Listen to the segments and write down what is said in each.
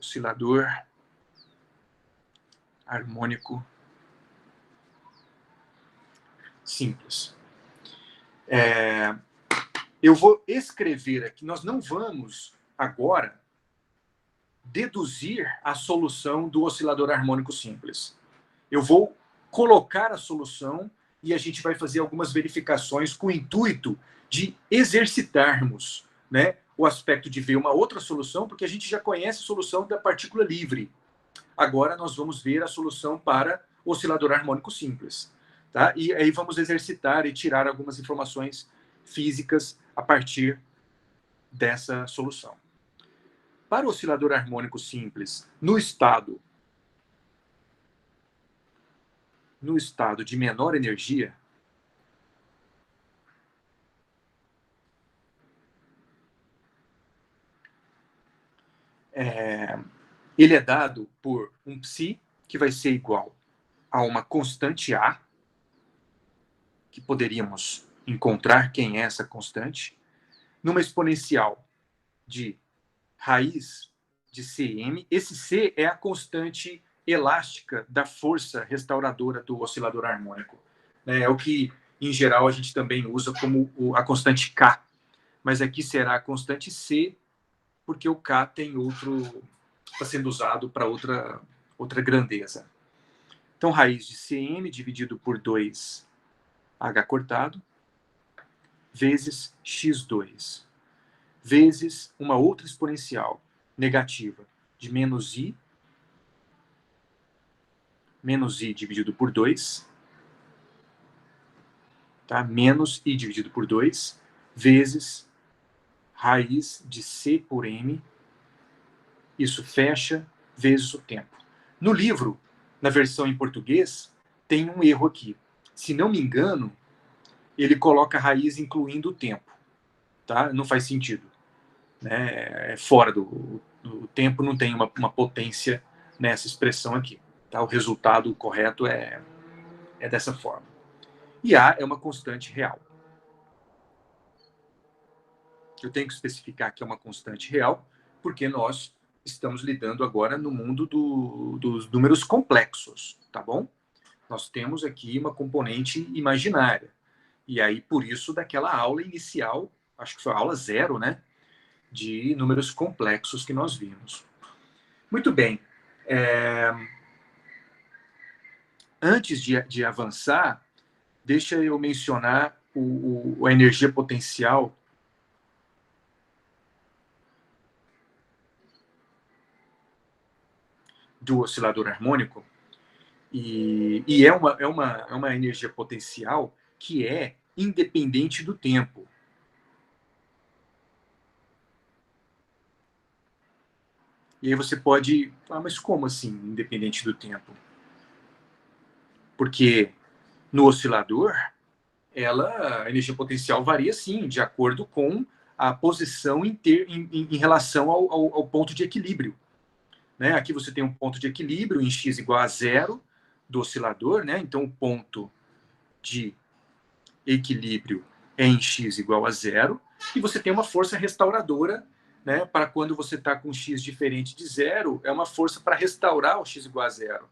oscilador harmônico simples. Eu vou escrever aqui, nós não vamos agora deduzir a solução do oscilador harmônico simples. Eu vou colocar a solução e a gente vai fazer algumas verificações com o intuito de exercitarmos, né, o aspecto de ver uma outra solução, porque a gente já conhece a solução da partícula livre. Agora nós vamos ver a solução para o oscilador harmônico simples. Tá? E aí vamos exercitar e tirar algumas informações físicas a partir dessa solução. Para o oscilador harmônico simples, no estado de menor energia, ele é dado por um psi, que vai ser igual a uma constante A, que poderíamos encontrar quem é essa constante, numa exponencial de raiz de Cm. Esse C é a constante elástica da força restauradora do oscilador harmônico. É o que, em geral, a gente também usa como a constante K. Mas aqui será a constante C, porque o K tem outro, está sendo usado para outra grandeza. Então, raiz de Cm dividido por 2H cortado, vezes x2, vezes uma outra exponencial negativa de menos i dividido por 2, tá? Menos i dividido por 2, vezes raiz de c por m, isso fecha, vezes o tempo. No livro, na versão em português, tem um erro aqui. Se não me engano, ele coloca a raiz incluindo o tempo. Tá? Não faz sentido. Né? Fora do tempo não tem uma potência nessa expressão aqui. Tá? O resultado correto é dessa forma. E A é uma constante real. Eu tenho que especificar que é uma constante real, porque nós estamos lidando agora no mundo dos números complexos, tá bom? Nós temos aqui uma componente imaginária. E aí, por isso, daquela aula inicial, acho que foi a aula 0, né? De números complexos que nós vimos. Muito bem. Antes de avançar, deixa eu mencionar a energia potencial do oscilador harmônico. E é uma energia potencial que é independente do tempo. E aí você pode falar, mas como assim, independente do tempo? Porque no oscilador, a energia potencial varia sim, de acordo com a posição em relação ao ponto de equilíbrio. Né? Aqui você tem um ponto de equilíbrio em x igual a 0 do oscilador, né? Então o ponto de equilíbrio é em x igual a 0, e você tem uma força restauradora, né? Para quando você está com x diferente de 0, é uma força para restaurar o x igual a 0.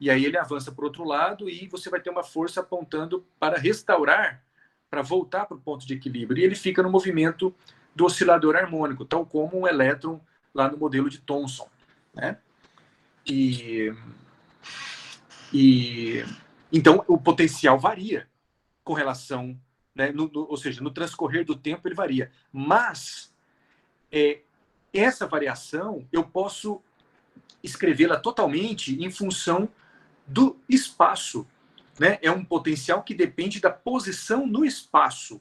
E aí ele avança para o outro lado e você vai ter uma força apontando para restaurar, para voltar para o ponto de equilíbrio. E ele fica no movimento do oscilador harmônico, tal como um elétron lá no modelo de Thomson. Né? Então, o potencial varia com relação, né, ou seja, no transcorrer do tempo ele varia. Mas essa variação eu posso escrevê-la totalmente em função do espaço. Né? É um potencial que depende da posição no espaço.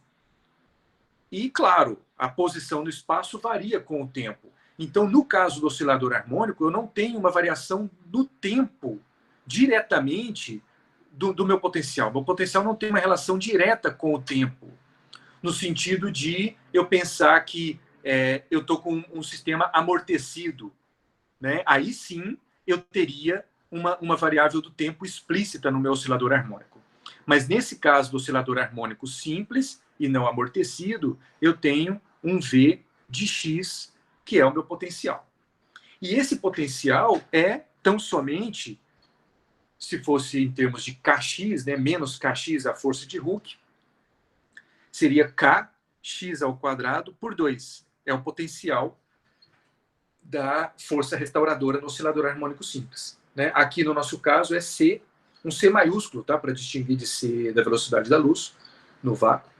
E, claro, a posição no espaço varia com o tempo. Então, no caso do oscilador harmônico, eu não tenho uma variação do tempo diretamente do meu potencial. Meu potencial não tem uma relação direta com o tempo, no sentido de eu pensar que eu estou com um sistema amortecido. Né? Aí sim eu teria uma variável do tempo explícita no meu oscilador harmônico. Mas nesse caso do oscilador harmônico simples e não amortecido, eu tenho um V de x, que é o meu potencial. E esse potencial é tão somente, se fosse em termos de Kx, né, menos Kx a força de Hooke, seria Kx ao quadrado por 2. É o potencial da força restauradora no oscilador harmônico simples. Né? Aqui no nosso caso é C, um C maiúsculo, tá? Para distinguir de C da velocidade da luz no vácuo,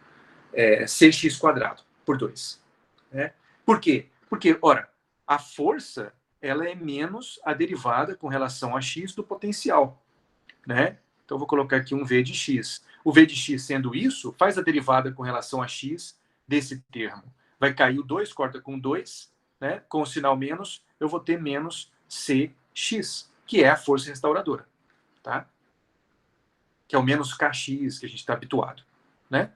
é Cx quadrado por 2. Né? Por quê? Porque, ora, a força ela é menos a derivada com relação a x do potencial. Né? Então, vou colocar aqui um V de x. O V de x sendo isso, faz a derivada com relação a x desse termo. Vai cair o 2, corta com 2, né? Com o sinal menos, eu vou ter menos Cx, que é a força restauradora. Tá? Que é o menos Kx que a gente está habituado. Né?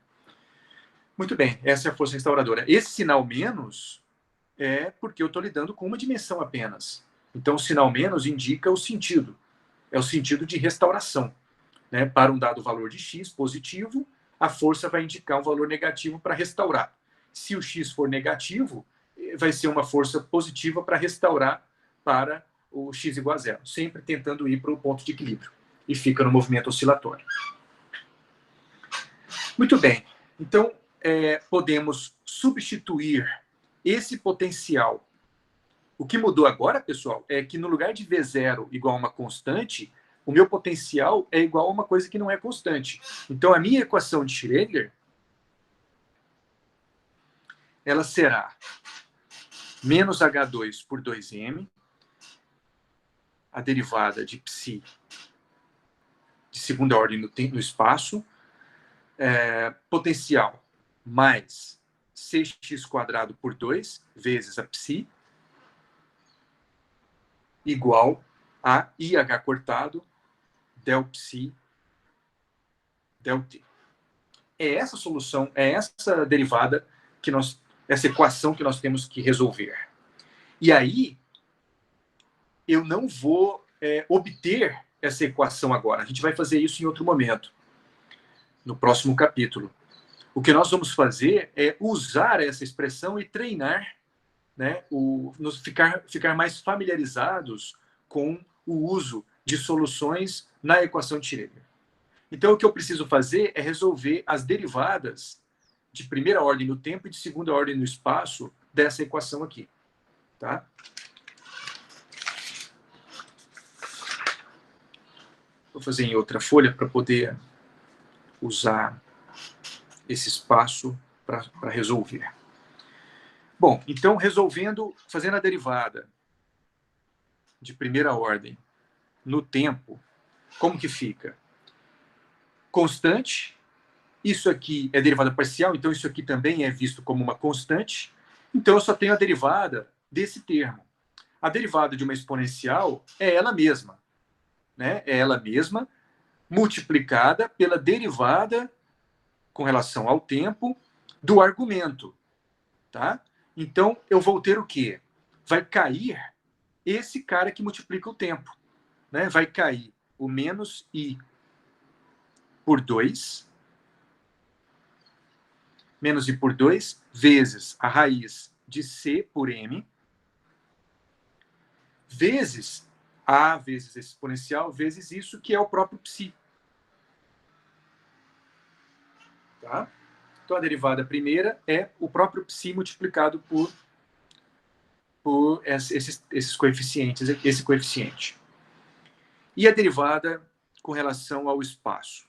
Muito bem, essa é a força restauradora. Esse sinal menos é porque eu estou lidando com uma dimensão apenas. Então, o sinal menos indica o sentido. É o sentido de restauração. Né? Para um dado valor de x positivo, a força vai indicar um valor negativo para restaurar. Se o x for negativo, vai ser uma força positiva para restaurar para o x igual a zero, sempre tentando ir para o ponto de equilíbrio. E fica no movimento oscilatório. Muito bem. Então, podemos substituir esse potencial. O que mudou agora, pessoal, é que no lugar de V0 igual a uma constante, o meu potencial é igual a uma coisa que não é constante. Então, a minha equação de Schrödinger, ela será menos H2 por 2m, a derivada de psi de segunda ordem no espaço, potencial mais Cx quadrado por 2 vezes a psi, igual a IH cortado del psi del t. É essa solução, é essa derivada que nós, essa equação que nós temos que resolver. E aí, eu não vou obter essa equação agora. A gente vai fazer isso em outro momento, no próximo capítulo. O que nós vamos fazer é usar essa expressão e treinar, né, ficar mais familiarizados com o uso de soluções na equação de Schrödinger. Então, o que eu preciso fazer é resolver as derivadas de primeira ordem no tempo e de segunda ordem no espaço dessa equação aqui. Tá? Vou fazer em outra folha para poder usar esse espaço para resolver. Bom, então, fazendo a derivada de primeira ordem no tempo, como que fica? Constante. Isso aqui é derivada parcial, então isso aqui também é visto como uma constante. Então eu só tenho a derivada desse termo. A derivada de uma exponencial é ela mesma. Né? É ela mesma multiplicada pela derivada com relação ao tempo do argumento. Tá? Então eu vou ter o quê? Vai cair esse cara que multiplica o tempo. Né? Vai cair o menos i por 2, menos i por 2, vezes a raiz de c por m, vezes a vezes esse exponencial, vezes isso, que é o próprio psi. Tá? Então, a derivada primeira é o próprio psi multiplicado por esses coeficientes, esse coeficiente. E a derivada com relação ao espaço.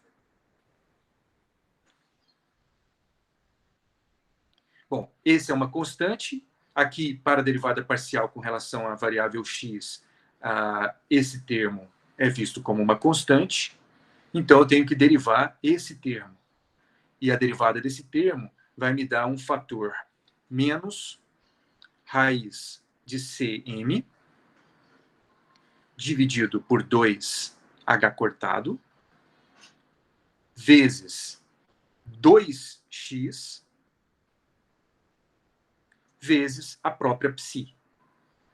Bom, esse é uma constante. Aqui, para a derivada parcial com relação à variável x, esse termo é visto como uma constante. Então, eu tenho que derivar esse termo. E a derivada desse termo vai me dar um fator menos raiz de cm dividido por 2h cortado vezes 2x vezes a própria psi,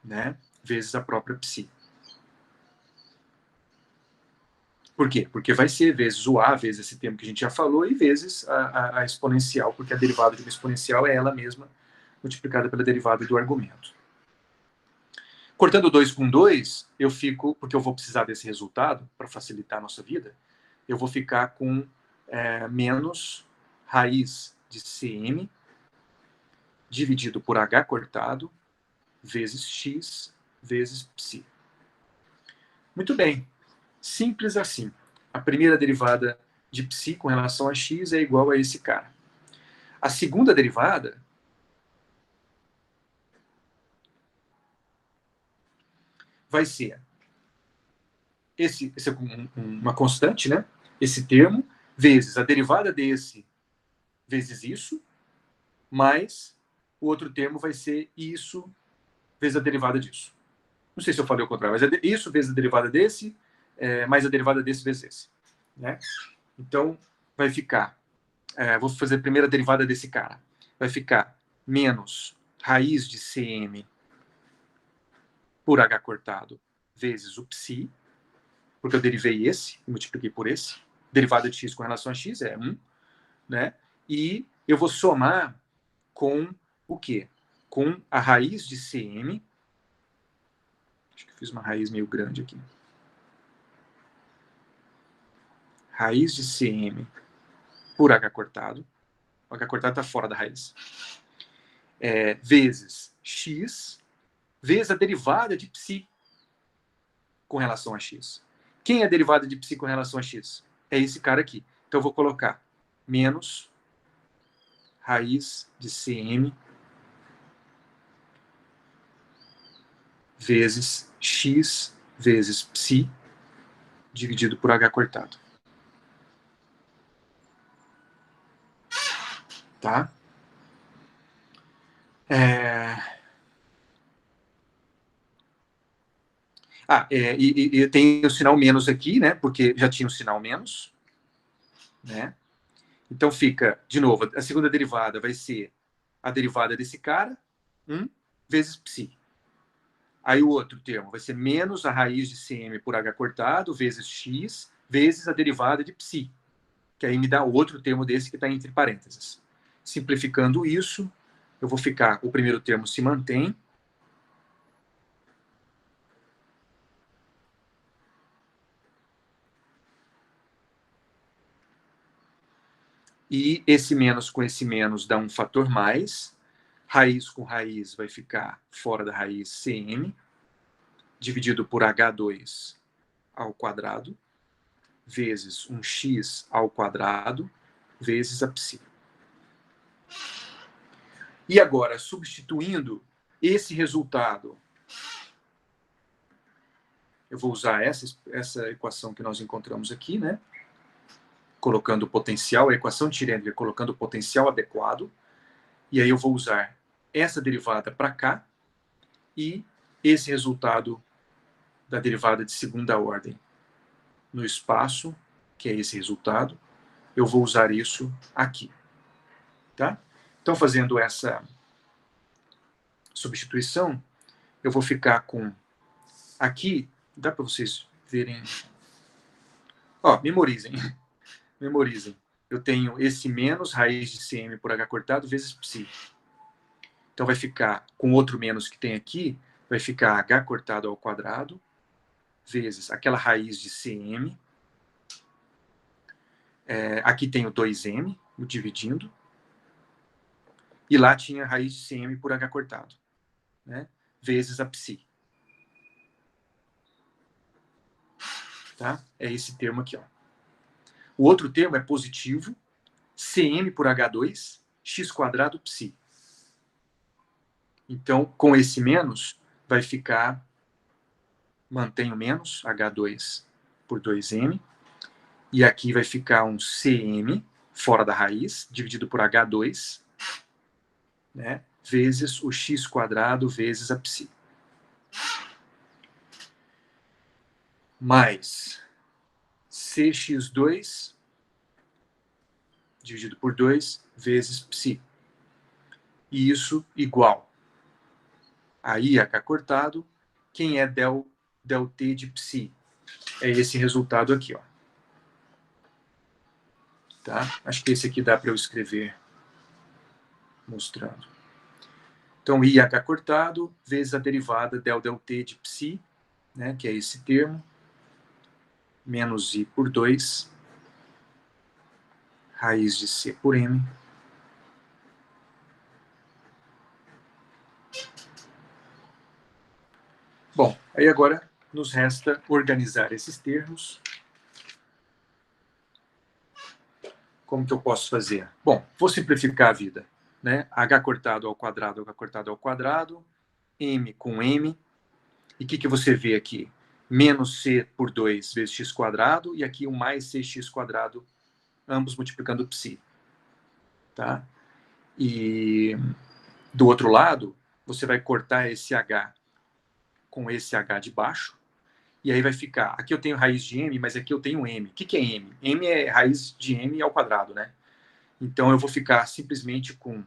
né? Vezes a própria psi. Por quê? Porque vai ser vezes o a, vezes esse termo que a gente já falou, e vezes a exponencial, porque a derivada de uma exponencial é ela mesma multiplicada pela derivada do argumento. Cortando 2 com 2, eu fico, porque eu vou precisar desse resultado para facilitar a nossa vida, eu vou ficar com menos raiz de cm dividido por h cortado vezes x vezes psi. Muito bem. Simples assim. A primeira derivada de psi com relação a x é igual a esse cara. A segunda derivada vai ser esse é uma constante, né? Esse termo, vezes a derivada desse, vezes isso, mais o outro termo vai ser isso vezes a derivada disso. Não sei se eu falei o contrário, mas é isso vezes a derivada desse, mais a derivada desse vezes esse. Né? Então, vai ficar... vou fazer a primeira derivada desse cara. Vai ficar menos raiz de cm por h cortado vezes o psi, porque eu derivei esse e multipliquei por esse. Derivada de x com relação a x é 1. Né? E eu vou somar com o quê? Com a raiz de cm. Acho que fiz uma raiz meio grande aqui. Raiz de cm por h cortado. O h cortado está fora da raiz. Vezes x, vezes a derivada de psi com relação a x. Quem é a derivada de psi com relação a x? É esse cara aqui. Então eu vou colocar menos raiz de cm vezes x vezes psi dividido por h cortado. Tá? E tem o sinal menos aqui, né? Porque já tinha o sinal menos. Né? Então fica, de novo, a segunda derivada vai ser a derivada desse cara, 1 vezes psi. Aí o outro termo vai ser menos a raiz de cm por h cortado, vezes x, vezes a derivada de psi. Que aí me dá o outro termo desse que está entre parênteses. Simplificando isso, eu vou ficar, o primeiro termo se mantém. E esse menos com esse menos dá um fator mais. Raiz com raiz vai ficar fora da raiz cm, dividido por h2 ao quadrado, vezes um x ao quadrado, vezes a psi. E agora, substituindo esse resultado, eu vou usar essa equação que nós encontramos aqui, né? Colocando o potencial, a equação de Schrödinger, colocando o potencial adequado. E aí eu vou usar essa derivada para cá e esse resultado da derivada de segunda ordem no espaço, que é esse resultado, eu vou usar isso aqui. Tá? Então, fazendo essa substituição, eu vou ficar com aqui, dá para vocês verem. Ó, memorizem. Memorizem. Eu tenho esse menos raiz de cm por h cortado vezes psi. Então vai ficar, com outro menos que tem aqui, vai ficar h cortado ao quadrado vezes aquela raiz de cm. Aqui tem o 2m, o dividindo. E lá tinha a raiz de cm por h cortado. Né? Vezes a psi. Tá? É esse termo aqui. Ó. O outro termo é positivo, cm por h2, x quadrado psi. Então, com esse menos, vai ficar, mantém o menos, h2 por 2m, e aqui vai ficar um cm, fora da raiz, dividido por h2, né, vezes o x quadrado vezes a psi. Mais cx2 dividido por 2 vezes psi. E isso igual a IH cortado. Quem é del T de psi? É esse resultado aqui. Ó. Tá? Acho que esse aqui dá para eu escrever mostrando. Então, IH cortado vezes a derivada del-del-t de psi, né, que é esse termo, menos I por 2, raiz de C por M. Bom, aí agora nos resta organizar esses termos. Como que eu posso fazer? Bom, vou simplificar a vida, né? H cortado ao quadrado, M com M. E o que você vê aqui? Menos C por 2 vezes x quadrado, e aqui o mais cx quadrado, ambos multiplicando psi. Tá? E do outro lado, você vai cortar esse H com esse H de baixo, e aí vai ficar, aqui eu tenho raiz de M, mas aqui eu tenho M. O que é M? M é raiz de M ao quadrado, né? Então eu vou ficar simplesmente com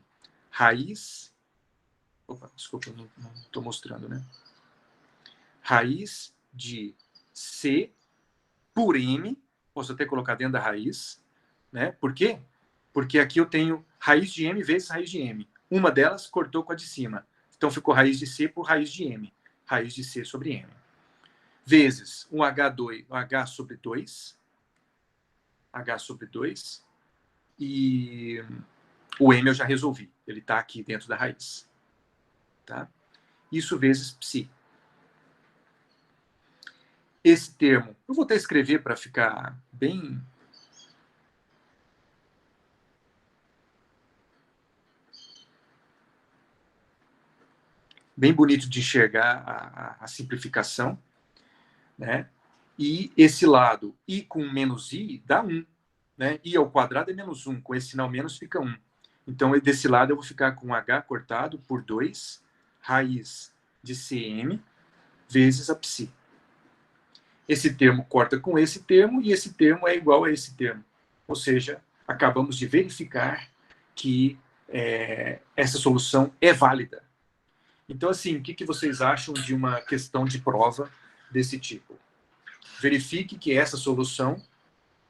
raiz... Opa, desculpa, eu não estou mostrando, né? Raiz de C por M, posso até colocar dentro da raiz, né? Por quê? Porque aqui eu tenho raiz de M vezes raiz de M. Uma delas cortou com a de cima. Então ficou raiz de C por raiz de M. Raiz de C sobre M. Vezes um H2, um H sobre 2. H sobre 2. E o M eu já resolvi. Ele está aqui dentro da raiz. Tá? Isso vezes psi. Esse termo, eu vou até escrever para ficar bem... bem bonito de enxergar a simplificação, né? E esse lado, I com menos I, dá 1. Né? I ao quadrado é menos 1, com esse sinal menos fica 1. Então, desse lado eu vou ficar com H cortado por 2, raiz de Cm, vezes a psi. Esse termo corta com esse termo, e esse termo é igual a esse termo. Ou seja, acabamos de verificar que essa solução é válida. Então, assim, o que vocês acham de uma questão de prova desse tipo? Verifique que essa solução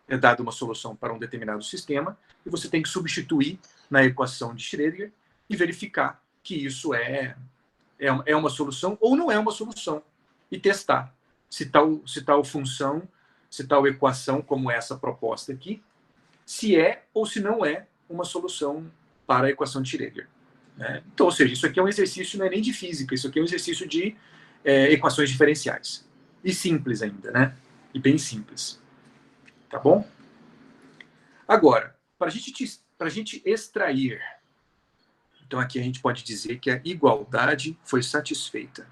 é dada uma solução para um determinado sistema, e você tem que substituir na equação de Schrödinger e verificar que isso é uma solução ou não é uma solução, e testar se tal função, se tal equação, como essa proposta aqui, se é ou se não é uma solução para a equação de Schrödinger. Né? Então, ou seja, isso aqui é um exercício, não é nem de física, isso aqui é um exercício de equações diferenciais. E simples ainda, né? E bem simples. Tá bom? Agora, para a gente extrair, então aqui a gente pode dizer que a igualdade foi satisfeita.